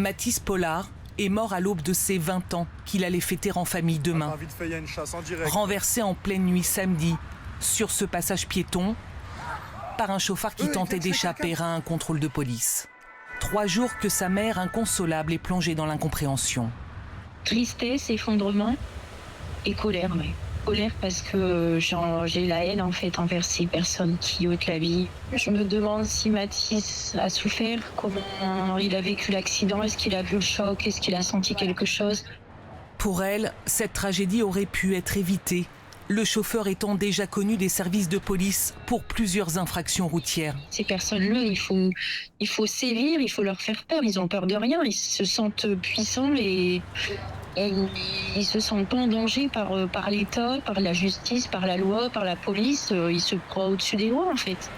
Mathis Pollard est mort à l'aube de ses 20 ans qu'il allait fêter en famille demain. Renversé en pleine nuit samedi sur ce passage piéton par un chauffard qui tentait d'échapper à un contrôle de police. 3 jours que sa mère, inconsolable, est plongée dans l'incompréhension. Tristesse, effondrement et colère, oui. Colère parce que j'ai la haine en fait envers ces personnes qui ôtent la vie. Je me demande si Mathis a souffert, comment il a vécu l'accident, est-ce qu'il a vu le choc, est-ce qu'il a senti quelque chose. Pour elle, cette tragédie aurait pu être évitée, le chauffeur étant déjà connu des services de police pour plusieurs infractions routières. Ces personnes-là, il faut sévir, il faut leur faire peur, ils ont peur de rien, ils se sentent puissants et ils se sentent pas en danger par l'État, par la justice, par la loi, par la police. Ils se croient au-dessus des lois, en fait.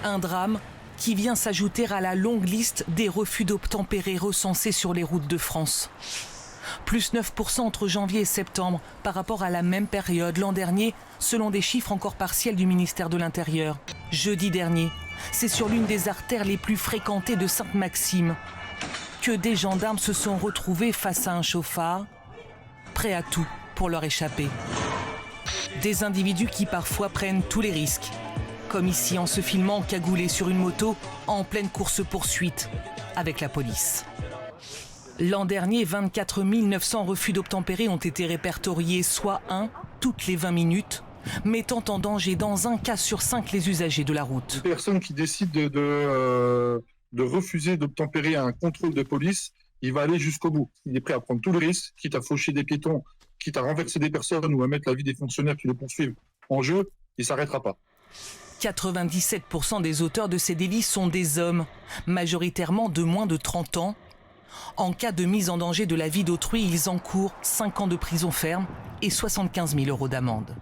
Un drame qui vient s'ajouter à la longue liste des refus d'obtempérer recensés sur les routes de France. Plus 9% entre janvier et septembre par rapport à la même période l'an dernier, selon des chiffres encore partiels du ministère de l'Intérieur. Jeudi dernier, c'est sur l'une des artères les plus fréquentées de Sainte-Maxime que des gendarmes se sont retrouvés face à un chauffard, prêts à tout pour leur échapper. Des individus qui parfois prennent tous les risques, comme ici en se filmant cagoulé sur une moto en pleine course-poursuite avec la police. L'an dernier, 24 900 refus d'obtempérer ont été répertoriés, soit un toutes les 20 minutes, mettant en danger dans un cas sur 5 les usagers de la route. Une personne qui décide de refuser d'obtempérer à un contrôle de police, il va aller jusqu'au bout. Il est prêt à prendre tout le risque, quitte à faucher des piétons, quitte à renverser des personnes ou à mettre la vie des fonctionnaires qui le poursuivent en jeu, il ne s'arrêtera pas. 97% des auteurs de ces délits sont des hommes, majoritairement de moins de 30 ans. En cas de mise en danger de la vie d'autrui, ils encourent 5 ans de prison ferme et 75 000 € d'amende.